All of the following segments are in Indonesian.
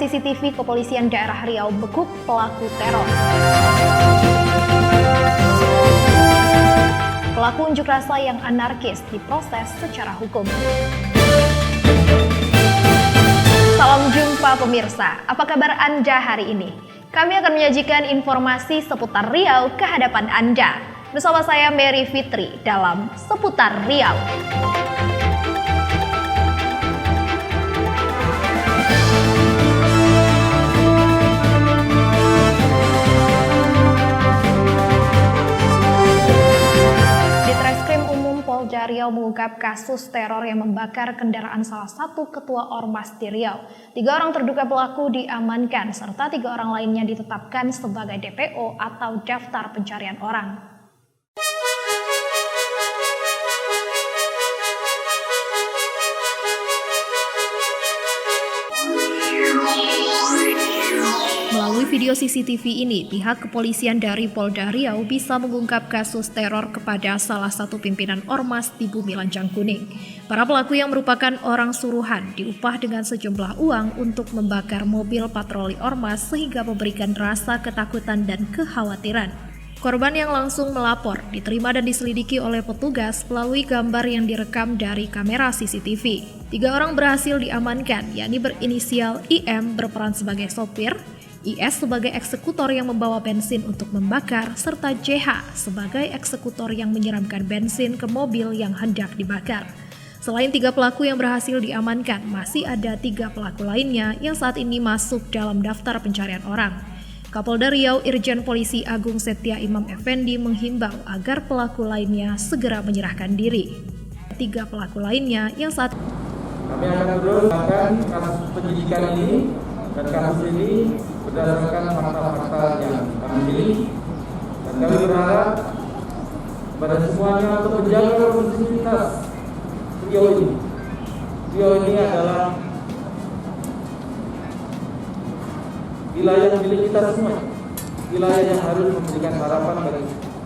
CCTV Kepolisian Daerah Riau bekuk pelaku teror. Pelaku unjuk rasa yang anarkis diproses secara hukum. Salam jumpa pemirsa, apa kabar Anda hari ini? Kami akan menyajikan informasi seputar Riau ke hadapan Anda. Bersama saya Mary Fitri dalam Seputar Riau. Polda Riau mengungkap kasus teror yang membakar kendaraan salah satu ketua Ormas di Riau. 3 orang terduga pelaku diamankan, serta 3 orang lainnya ditetapkan sebagai DPO atau daftar pencarian orang. Melalui video CCTV ini, pihak kepolisian dari Polda Riau bisa mengungkap kasus teror kepada salah satu pimpinan Ormas di Bumi Lancang Kuning. Para pelaku yang merupakan orang suruhan diupah dengan sejumlah uang untuk membakar mobil patroli Ormas sehingga memberikan rasa ketakutan dan kekhawatiran. Korban yang langsung melapor diterima dan diselidiki oleh petugas melalui gambar yang direkam dari kamera CCTV. 3 orang berhasil diamankan, yakni berinisial IM berperan sebagai sopir, IS sebagai eksekutor yang membawa bensin untuk membakar, serta JH sebagai eksekutor yang menyiramkan bensin ke mobil yang hendak dibakar. Selain 3 pelaku yang berhasil diamankan, masih ada 3 pelaku lainnya yang saat ini masuk dalam daftar pencarian orang. Kapolda Riau Irjen Polisi Agung Setia Imam Effendi menghimbau agar pelaku lainnya segera menyerahkan diri. 3 pelaku lainnya yang saat kami akan terus melakukan kasus penyidikan ini, dan kasus ini berdasarkan fakta-fakta yang kami miliki, dan kami berharap kepada semuanya untuk menjaga konsistensitas Riau ini. Riau ini adalah wilayah milik kita semua, wilayah yang harus memberikan harapan bagi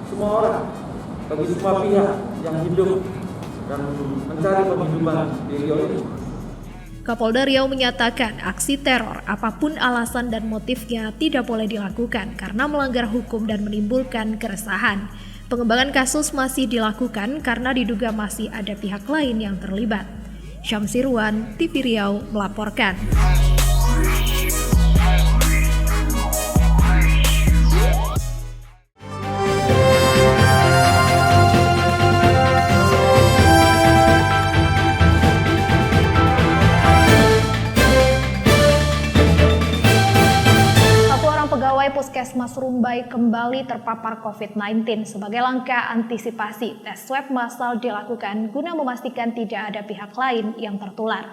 semua orang, bagi semua pihak yang hidup dan mencari penghidupan di Riau ini. Kapolda Riau menyatakan aksi teror apapun alasan dan motifnya tidak boleh dilakukan karena melanggar hukum dan menimbulkan keresahan. Pengembangan kasus masih dilakukan karena diduga masih ada pihak lain yang terlibat. Syamsirwan, TV Riau melaporkan. Puskesmas Rumbai kembali terpapar COVID-19. Sebagai langkah antisipasi, tes swab massal dilakukan guna memastikan tidak ada pihak lain yang tertular.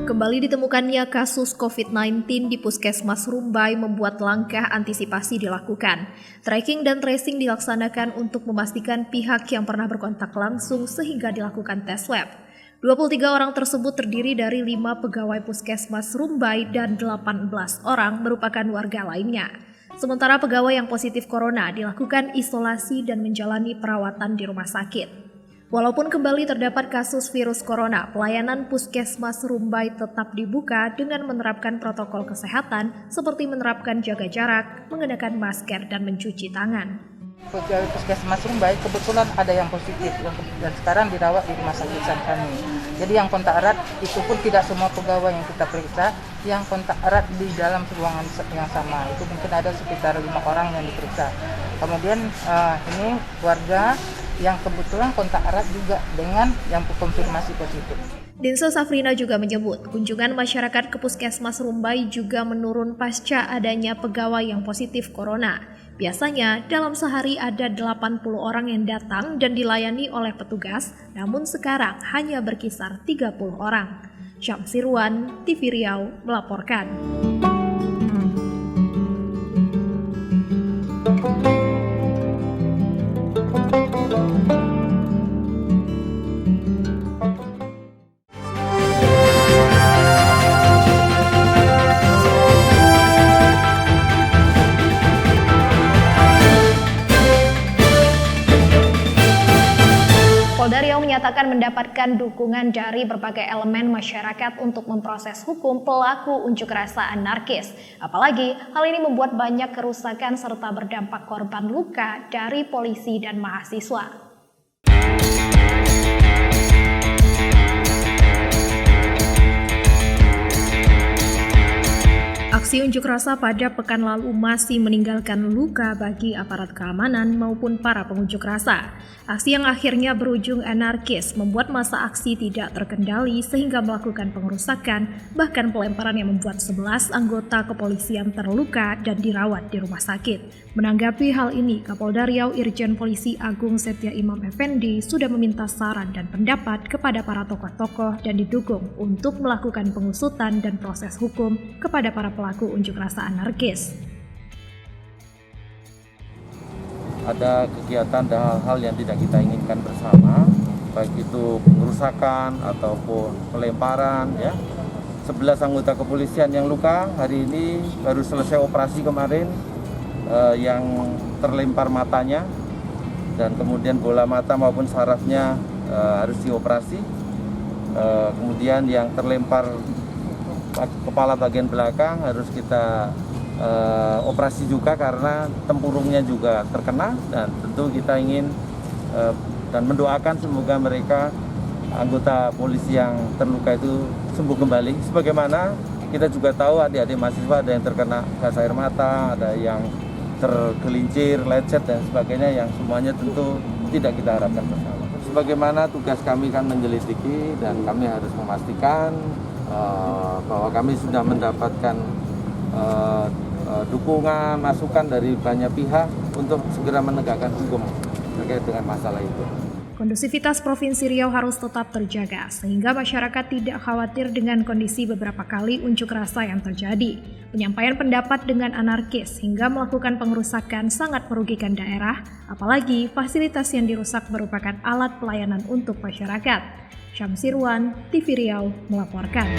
Kembali ditemukannya kasus COVID-19 di Puskesmas Rumbai membuat langkah antisipasi dilakukan. Tracking dan tracing dilaksanakan untuk memastikan pihak yang pernah berkontak langsung sehingga dilakukan tes swab. 23 orang tersebut terdiri dari 5 pegawai Puskesmas Rumbai dan 18 orang merupakan warga lainnya. Sementara pegawai yang positif corona dilakukan isolasi dan menjalani perawatan di rumah sakit. Walaupun kembali terdapat kasus virus corona, pelayanan Puskesmas Rumbai tetap dibuka dengan menerapkan protokol kesehatan seperti menerapkan jaga jarak, mengenakan masker, dan mencuci tangan. Pegawai Puskesmas Rumbai kebetulan ada yang positif dan sekarang dirawat di rumah sakit kami. Jadi yang kontak erat itu pun tidak semua pegawai yang kita periksa yang kontak erat di dalam ruangan yang sama. Itu mungkin ada sekitar 5 orang yang diperiksa. Kemudian ini warga yang kebetulan kontak erat juga dengan yang konfirmasi positif. Dinsos Safrina juga menyebut kunjungan masyarakat ke Puskesmas Rumbai juga menurun pasca adanya pegawai yang positif corona. Biasanya dalam sehari ada 80 orang yang datang dan dilayani oleh petugas, namun sekarang hanya berkisar 30 orang. Syamsirwan, TV Riau melaporkan. akan mendapatkan dukungan dari berbagai elemen masyarakat untuk memproses hukum pelaku unjuk rasa anarkis. Apalagi hal ini membuat banyak kerusakan serta berdampak korban luka dari polisi dan mahasiswa. Aksi unjuk rasa pada pekan lalu masih meninggalkan luka bagi aparat keamanan maupun para pengunjuk rasa. Aksi yang akhirnya berujung anarkis membuat massa aksi tidak terkendali sehingga melakukan pengerusakan, bahkan pelemparan yang membuat 11 anggota kepolisian terluka dan dirawat di rumah sakit. Menanggapi hal ini, Kapolda Riau Irjen Polisi Agung Setia Imam Effendi sudah meminta saran dan pendapat kepada para tokoh-tokoh dan didukung untuk melakukan pengusutan dan proses hukum kepada para pelaku unjuk rasa anarkis. Ada kegiatan dan hal-hal yang tidak kita inginkan bersama, baik itu pengerusakan ataupun pelemparan, ya. 11 anggota kepolisian yang luka hari ini baru selesai operasi kemarin, yang terlempar matanya dan kemudian bola mata maupun sarafnya harus dioperasi. Kemudian yang terlempar kepala bagian belakang harus kita operasi juga karena tempurungnya juga terkena, dan tentu kita ingin dan mendoakan semoga mereka anggota polisi yang terluka itu sembuh kembali. Sebagaimana kita juga tahu adik-adik mahasiswa ada yang terkena gas air mata, ada yang tergelincir, lecet dan sebagainya, yang semuanya tentu tidak kita harapkan bersama. Sebagaimana tugas kami kan menyelidiki dan kami harus memastikan bahwa kami sudah mendapatkan dukungan, masukan dari banyak pihak untuk segera menegakkan hukum terkait dengan masalah itu. Kondusivitas Provinsi Riau harus tetap terjaga sehingga masyarakat tidak khawatir dengan kondisi beberapa kali unjuk rasa yang terjadi. Penyampaian pendapat dengan anarkis hingga melakukan pengerusakan sangat merugikan daerah, apalagi fasilitas yang dirusak merupakan alat pelayanan untuk masyarakat. Syamsirwan, TV Riau melaporkan.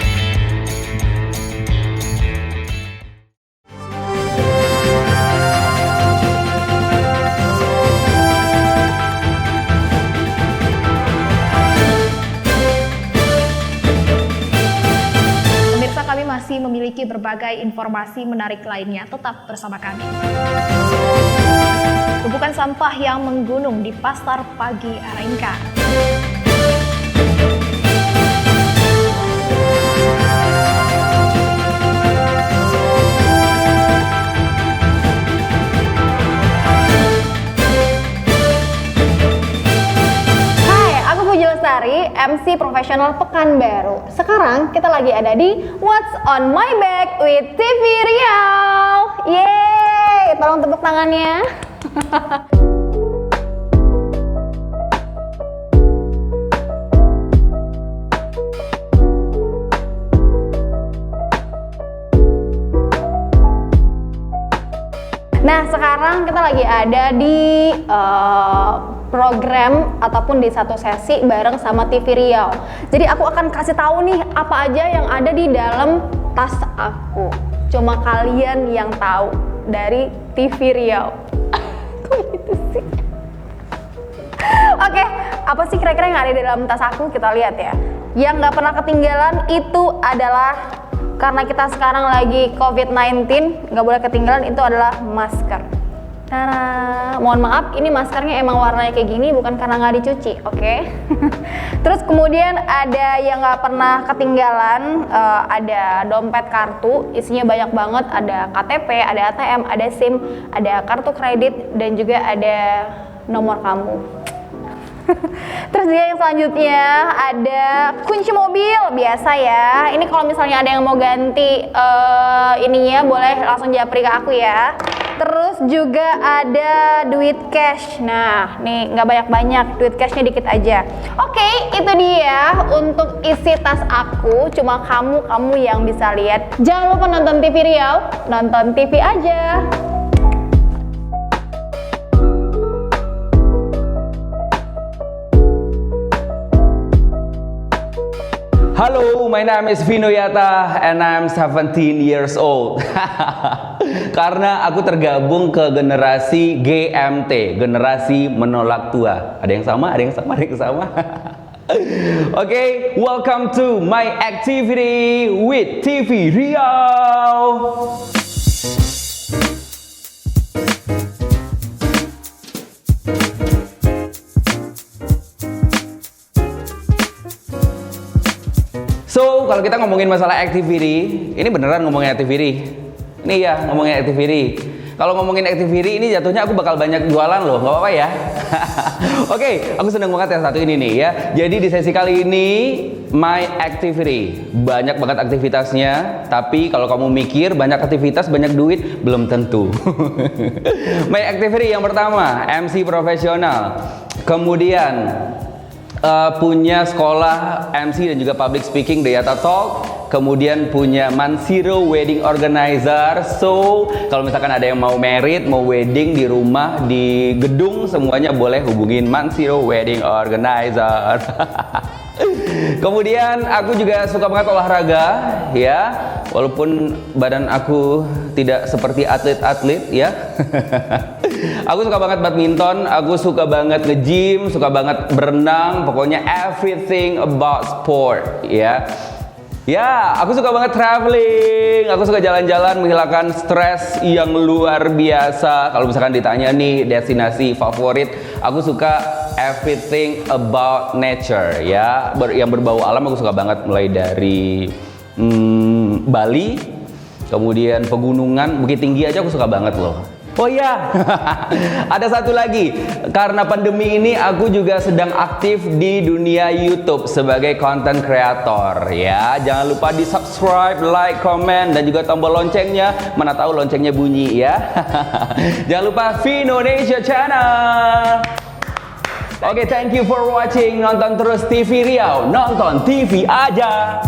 Pemirsa, kami masih memiliki berbagai informasi menarik lainnya. Tetap bersama kami. Tumpukan sampah yang menggunung di Pasar Pagi Arengka. MC profesional Pekanbaru. Sekarang kita lagi ada di What's on My Back with TV Riau. Yeay, tolong tepuk tangannya. Nah, sekarang kita lagi ada di program ataupun di satu sesi bareng sama TV Riau. Jadi aku akan kasih tahu nih apa aja yang ada di dalam tas aku. Cuma kalian yang tahu dari TV Riau. Kok gitu sih? Oke, apa sih kira-kira yang ada di dalam tas aku? Kita lihat ya. Yang nggak pernah ketinggalan itu adalah, karena kita sekarang lagi COVID-19, nggak boleh ketinggalan, itu adalah masker. Tara, mohon maaf, ini maskernya emang warnanya kayak gini bukan karena nggak dicuci, oke? Terus kemudian ada yang nggak pernah ketinggalan, ada dompet kartu, isinya banyak banget, ada KTP, ada ATM, ada SIM, ada kartu kredit, dan juga ada nomor kamu. Terus juga yang selanjutnya ada kunci mobil, biasa ya. Ini kalau misalnya ada yang mau ganti ininya, boleh langsung japri ke aku ya. Terus juga ada duit cash. Nah, nih nggak banyak-banyak, duit cashnya dikit aja. Oke, itu dia untuk isi tas aku. Cuma kamu yang bisa lihat. Jangan lupa nonton TV Riau, nonton TV aja. Hello, my name is Vino Yata and I'm 17 years old. Karena aku tergabung ke generasi GMT, generasi menolak tua. Ada yang sama, ada yang sama, ada yang sama. Okay, welcome to my activity with TV Riau. So, kalau kita ngomongin masalah activity, ini beneran ngomongin activity. Ini ya, ngomongin activity. Kalau ngomongin activity ini jatuhnya aku bakal banyak jualan loh, nggak apa-apa ya. Oke, aku seneng banget yang satu ini nih ya. Jadi di sesi kali ini, my activity. Banyak banget aktivitasnya, tapi kalau kamu mikir banyak aktivitas, banyak duit, belum tentu. My activity yang pertama, MC profesional. Kemudian, punya sekolah MC dan juga public speaking Deyata Talk. Kemudian punya Mansiro Wedding Organizer. So, kalau misalkan ada yang mau married, mau wedding di rumah, di gedung, semuanya boleh hubungin Mansiro Wedding Organizer. Kemudian aku juga suka banget olahraga ya. Walaupun badan aku tidak seperti atlet-atlet ya. Aku suka banget badminton, aku suka banget nge-gym, suka banget berenang, pokoknya everything about sport ya. Ya, aku suka banget traveling, aku suka jalan-jalan menghilangkan stres yang luar biasa. Kalau misalkan ditanya nih destinasi favorit, aku suka everything about nature ya. Yang berbau alam aku suka banget, mulai dari Bali, kemudian pegunungan, Bukit Tinggi aja aku suka banget loh. Oh iya, ada satu lagi. Karena pandemi ini aku juga sedang aktif di dunia YouTube sebagai content creator ya. Jangan lupa di subscribe, like, comment, dan juga tombol loncengnya. Mana tahu loncengnya bunyi ya. Jangan lupa Vinonesia Channel. Oke, thank you for watching. Nonton terus TV Riau, nonton TV aja.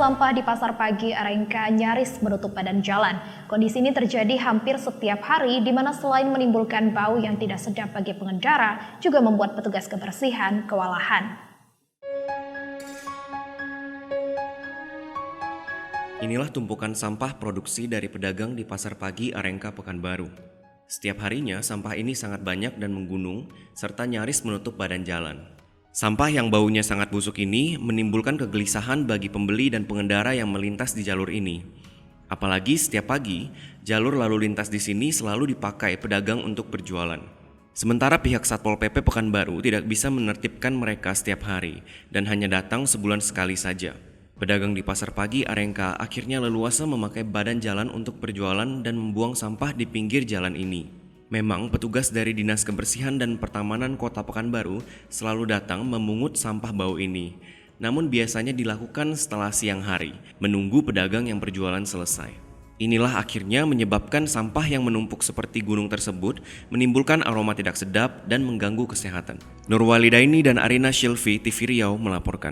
sampah di Pasar Pagi Arengka nyaris menutup badan jalan. Kondisi ini terjadi hampir setiap hari, di mana selain menimbulkan bau yang tidak sedap bagi pengendara, juga membuat petugas kebersihan kewalahan. Inilah tumpukan sampah produksi dari pedagang di Pasar Pagi Arengka Pekanbaru. Setiap harinya sampah ini sangat banyak dan menggunung, serta nyaris menutup badan jalan. Sampah yang baunya sangat busuk ini menimbulkan kegelisahan bagi pembeli dan pengendara yang melintas di jalur ini. Apalagi setiap pagi, jalur lalu lintas di sini selalu dipakai pedagang untuk berjualan. Sementara pihak Satpol PP Pekanbaru tidak bisa menertibkan mereka setiap hari dan hanya datang sebulan sekali saja. Pedagang di Pasar Pagi Arengka akhirnya leluasa memakai badan jalan untuk berjualan dan membuang sampah di pinggir jalan ini. Memang petugas dari Dinas Kebersihan dan Pertamanan Kota Pekanbaru selalu datang memungut sampah bau ini. Namun biasanya dilakukan setelah siang hari, menunggu pedagang yang berjualan selesai. Inilah akhirnya menyebabkan sampah yang menumpuk seperti gunung tersebut menimbulkan aroma tidak sedap dan mengganggu kesehatan. Nurwalidaini dan Arina Shilvi, TV Riau melaporkan.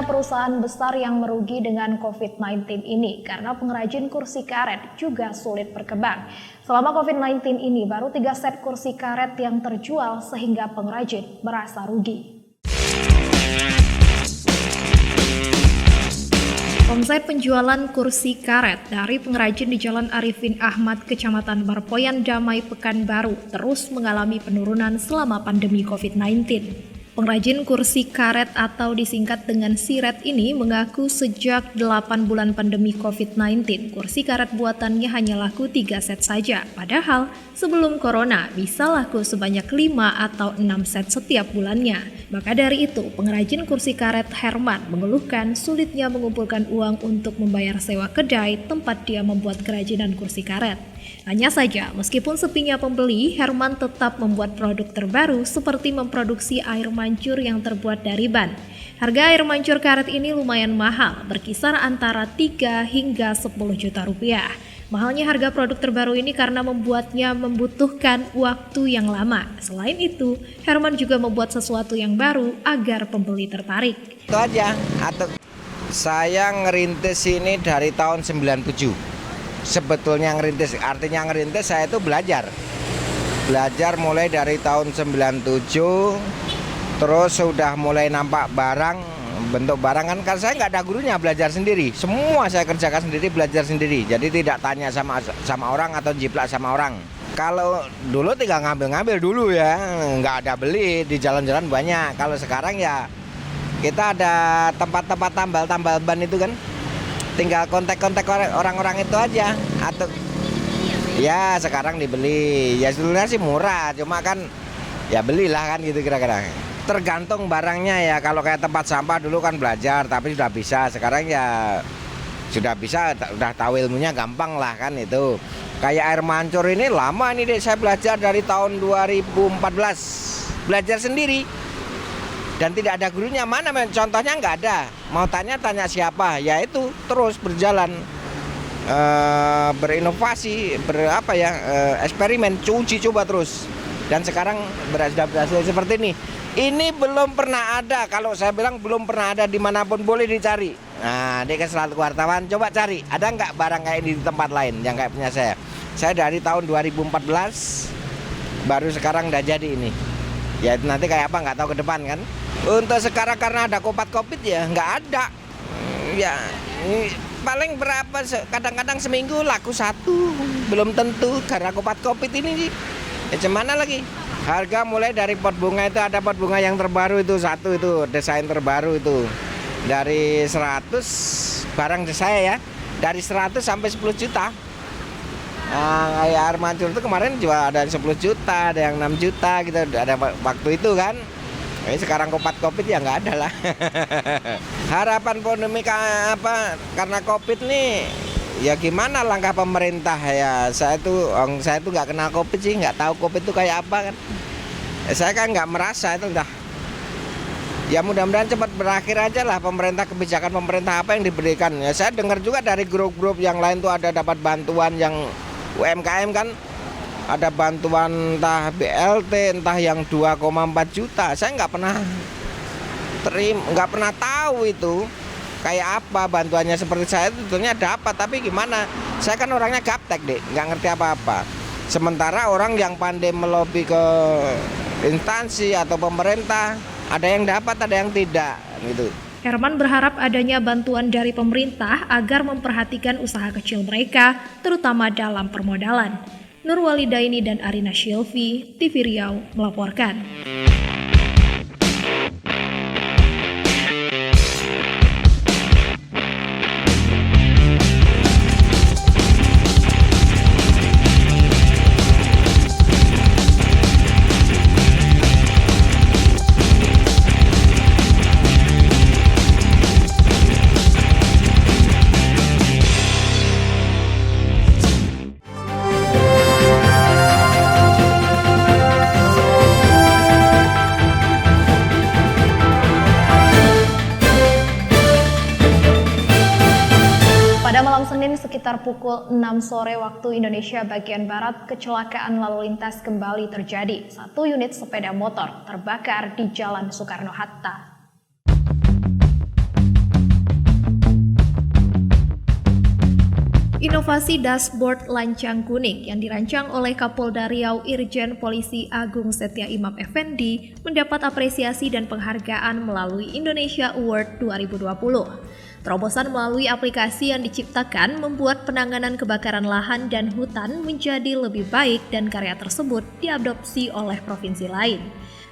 Perusahaan besar yang merugi dengan COVID-19 ini karena pengrajin kursi karet juga sulit berkembang. Selama COVID-19 ini baru 3 set kursi karet yang terjual sehingga pengrajin merasa rugi. Omset penjualan kursi karet dari pengrajin di Jalan Arifin Ahmad, Kecamatan Barpoyan Damai, Pekanbaru terus mengalami penurunan selama pandemi COVID-19. Pengrajin kursi karet atau disingkat dengan siret ini mengaku sejak 8 bulan pandemi COVID-19, kursi karet buatannya hanya laku 3 set saja. Padahal sebelum corona bisa laku sebanyak 5 atau 6 set setiap bulannya. Maka dari itu, pengrajin kursi karet Herman mengeluhkan sulitnya mengumpulkan uang untuk membayar sewa kedai tempat dia membuat kerajinan kursi karet. Hanya saja, meskipun sepinya pembeli, Herman tetap membuat produk terbaru seperti memproduksi air mancur yang terbuat dari ban. Harga air mancur karet ini lumayan mahal, berkisar antara 3 hingga 10 juta rupiah. Mahalnya harga produk terbaru ini karena membuatnya membutuhkan waktu yang lama. Selain itu, Herman juga membuat sesuatu yang baru agar pembeli tertarik. Itu aja, atau saya ngerintis ini dari tahun 97. Sebetulnya ngerintis, artinya ngerintis saya itu belajar mulai dari tahun 97, terus sudah mulai nampak barang, bentuk barang kan saya nggak ada gurunya, belajar sendiri, semua saya kerjakan sendiri, belajar sendiri, jadi tidak tanya sama orang atau jiplak sama orang. Kalau dulu tinggal ngambil dulu ya, nggak ada beli, di jalan-jalan banyak. Kalau sekarang ya kita ada tempat-tempat tambal ban itu kan, tinggal kontak-kontak orang-orang itu aja, atau ya sekarang dibeli. Ya sebenarnya sih murah, cuma kan ya belilah kan gitu kira-kira. Tergantung barangnya ya, kalau kayak tempat sampah dulu kan belajar tapi sudah bisa, sekarang ya sudah bisa, udah tahu ilmunya, gampang lah kan itu. Kayak air mancur ini lama nih deh, saya belajar dari tahun 2014, belajar sendiri. Dan tidak ada gurunya, mana contohnya nggak ada. Mau tanya siapa, ya itu terus berjalan, berinovasi, eksperimen, uji coba terus. Dan sekarang berhasil seperti ini. Ini belum pernah ada, kalau saya bilang belum pernah ada dimanapun, boleh dicari. Nah, ini kan selalu wartawan, coba cari, ada nggak barang kayak ini di tempat lain yang kayak punya saya. Saya dari tahun 2014, baru sekarang udah jadi ini. Ya nanti kayak apa nggak tahu ke depan kan. Untuk sekarang karena ada Covid ya nggak ada. Ya paling berapa, kadang-kadang seminggu laku 1, belum tentu karena Covid ini. Ya gimana lagi? Harga mulai dari pot bunga itu, ada pot bunga yang terbaru itu satu, itu desain terbaru itu dari 100 barang saya ya, dari 100 sampai 10 juta. Nah, air mancur itu kemarin juga ada 10 juta, ada yang 6 juta gitu, ada waktu itu kan. Ini sekarang Covid ya nggak ada lah. Harapan pandemi karena Covid nih, ya gimana langkah pemerintah ya. Saya tuh nggak kenal Covid sih, nggak tahu Covid itu kayak apa kan. Saya kan nggak merasa itu dah. Ya mudah-mudahan cepat berakhir aja lah, kebijakan pemerintah apa yang diberikan. Ya saya dengar juga dari grup-grup yang lain tuh ada dapat bantuan yang UMKM kan, ada bantuan entah BLT, entah yang 2,4 juta. Saya nggak pernah nggak pernah tahu itu kayak apa bantuannya. Seperti saya itu tentunya dapat, tapi gimana? Saya kan orangnya gaptek deh, nggak ngerti apa-apa. Sementara orang yang pandai melobi ke instansi atau pemerintah, ada yang dapat, ada yang tidak, gitu. Herman berharap adanya bantuan dari pemerintah agar memperhatikan usaha kecil mereka, terutama dalam permodalan. Nurwalidaini dan Arina Shilvi, TV Riau melaporkan. Pada malam Senin sekitar pukul 6 sore waktu Indonesia bagian Barat, kecelakaan lalu lintas kembali terjadi. Satu unit sepeda motor terbakar di Jalan Soekarno-Hatta. Inovasi dashboard lancang kuning yang dirancang oleh Kapolda Riau Irjen Polisi Agung Setia Imam Effendi mendapat apresiasi dan penghargaan melalui Indonesia Award 2020. Terobosan melalui aplikasi yang diciptakan membuat penanganan kebakaran lahan dan hutan menjadi lebih baik dan karya tersebut diadopsi oleh provinsi lain.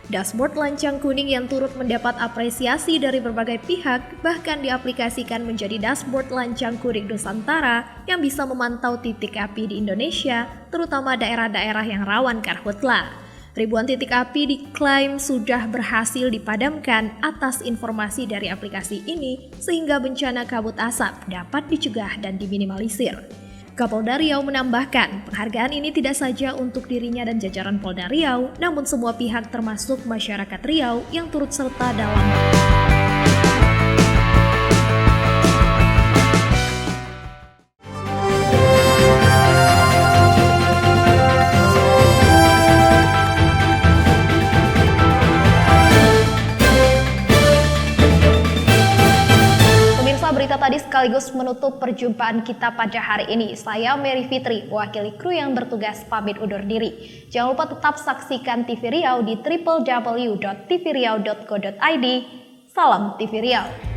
Dashboard lancang kuning yang turut mendapat apresiasi dari berbagai pihak bahkan diaplikasikan menjadi dashboard lancang kuning Nusantara yang bisa memantau titik api di Indonesia, terutama daerah-daerah yang rawan karhutla. Ribuan titik api diklaim sudah berhasil dipadamkan atas informasi dari aplikasi ini sehingga bencana kabut asap dapat dicegah dan diminimalisir. Kapolda Riau menambahkan, penghargaan ini tidak saja untuk dirinya dan jajaran Polda Riau, namun semua pihak termasuk masyarakat Riau yang turut serta dalam berita tadi sekaligus menutup perjumpaan kita pada hari ini. Saya Mary Fitri, mewakili kru yang bertugas pamit undur diri. Jangan lupa tetap saksikan TV Riau di www.tvriau.co.id. Salam TV Riau.